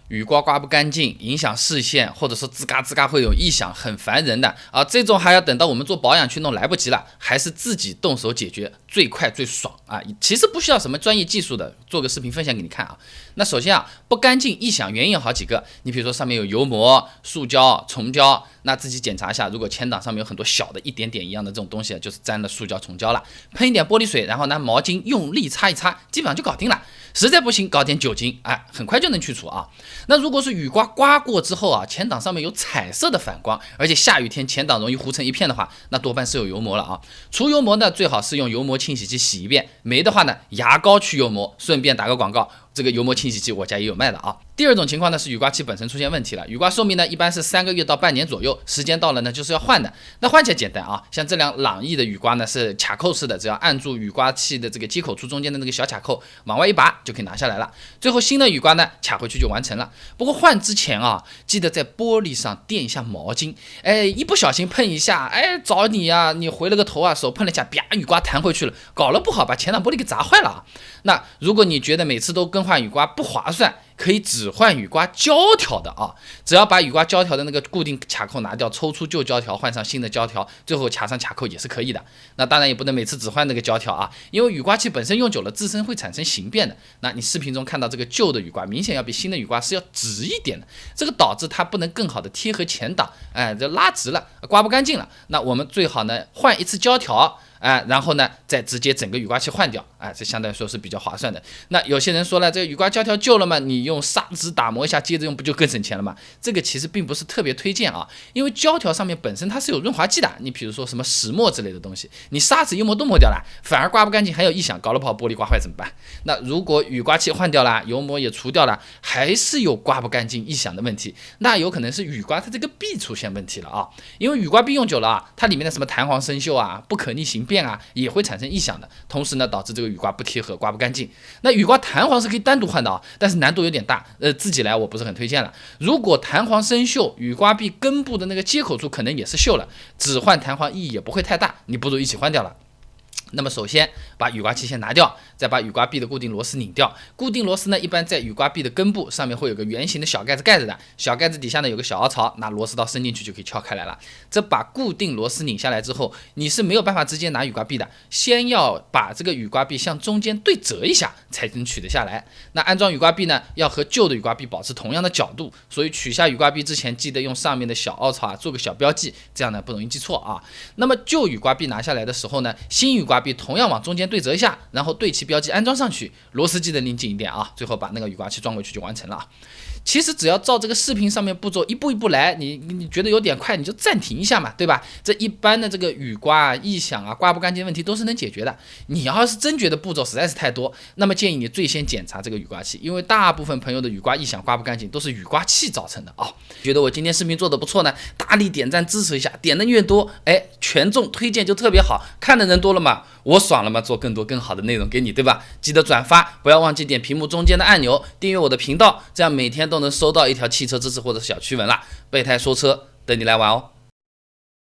雨刮刮不干净，影响视线，或者说吱嘎吱嘎会有异响，很烦人的啊。这种还要等到我们做保养去弄，来不及了，还是自己动手解决最快最爽啊。其实不需要什么专业技术的，做个视频分享给你看啊。那首先啊，不干净异响原因有好几个，你比如说上面有油膜、塑胶、虫胶，那自己检查一下，如果前挡上面有很多小的一点点一样的这种东西，就是沾了塑胶、虫胶了。喷一点玻璃水，然后拿毛巾用力擦一擦，基本上就搞定了。实在不行，搞点酒精，很快就能去除啊。那如果是雨刮刮过之后啊，前挡上面有彩色的反光，而且下雨天前挡容易糊成一片的话，那多半是有油膜了啊。除油膜呢，最好是用油膜清洗剂洗一遍，没的话呢，牙膏去油膜。顺便打个广告，这个油膜清洗剂我家也有卖的啊。第二种情况呢是雨刮器本身出现问题了，雨刮寿命呢一般是3个月到半年左右，时间到了呢就是要换的。那换起来简单啊，像这辆朗逸的雨刮呢是卡扣式的，只要按住雨刮器的这个接口处中间的那个小卡扣，往外一拔就可以拿下来了。最后新的雨刮呢卡回去就完成了。不过换之前啊，记得在玻璃上垫一下毛巾，一不小心碰一下，找你啊，你回了个头啊，手碰了一下，啪，雨刮弹回去了，搞了不好把前挡玻璃给砸坏了啊。那如果你觉得每次都更换雨刮不划算，可以只换雨刮胶条的啊，只要把雨刮胶条的那个固定卡扣拿掉，抽出旧胶条，换上新的胶条，最后卡上卡扣也是可以的。那当然也不能每次只换那个胶条啊，因为雨刮器本身用久了自身会产生形变的。那你视频中看到这个旧的雨刮，明显要比新的雨刮是要直一点的，这个导致它不能更好的贴合前挡，就拉直了，刮不干净了。那我们最好呢换一次胶条。然后呢，再直接整个雨刮器换掉，这相对来说是比较划算的。那有些人说了，这个雨刮胶条旧了嘛，你用砂纸打磨一下，接着用不就更省钱了吗？这个其实并不是特别推荐啊，因为胶条上面本身它是有润滑剂的，你比如说什么石墨之类的东西，你砂纸油膜都磨掉了，反而刮不干净，还有异响，搞了不好玻璃刮坏怎么办？那如果雨刮器换掉了，油膜也除掉了，还是有刮不干净、异响的问题，那有可能是雨刮它这个壁出现问题了啊，因为雨刮壁用久了啊，它里面的什么弹簧生锈啊、不可逆形变也会产生异响的，同时呢导致这个雨刮不贴合，刮不干净。那雨刮弹簧是可以单独换的啊，但是难度有点大，自己来我不是很推荐了。如果弹簧生锈，雨刮壁根部的那个接口处可能也是锈了，只换弹簧意义也不会太大，你不如一起换掉了。那么首先把雨刮器先拿掉，再把雨刮壁的固定螺丝拧掉。固定螺丝呢，一般在雨刮壁的根部，上面会有个圆形的小盖子盖着的，小盖子底下呢有个小凹槽，拿螺丝刀伸进去就可以撬开来了。这把固定螺丝拧下来之后，你是没有办法直接拿雨刮壁的，先要把这个雨刮壁向中间对折一下才能取得下来。那安装雨刮壁呢，要和旧的雨刮壁保持同样的角度，所以取下雨刮壁之前，记得用上面的小凹槽做个小标记，这样呢不容易记错啊。那么旧雨刮壁拿下来的时候呢，新雨刮壁同样往中间对折一下，然后对齐标记安装上去，螺丝记得拧紧一点啊，最后把那个雨刮器装回去就完成了啊。其实只要照这个视频上面步骤一步一步来，你觉得有点快，你就暂停一下嘛，对吧？这一般的这个雨刮异响刮不干净问题都是能解决的。你要是真觉得步骤实在是太多，那么建议你最先检查这个雨刮器，因为大部分朋友的雨刮异响刮不干净都是雨刮器造成的啊。觉得我今天视频做的不错呢，大力点赞支持一下，点的越多，权重推荐就特别好，看的人多了嘛，我爽了嘛，做更多更好的内容给你，对吧？记得转发，不要忘记点屏幕中间的按钮，订阅我的频道，这样每天都能收到一条汽车知识或者小趣闻啦。备胎说车，等你来玩哦。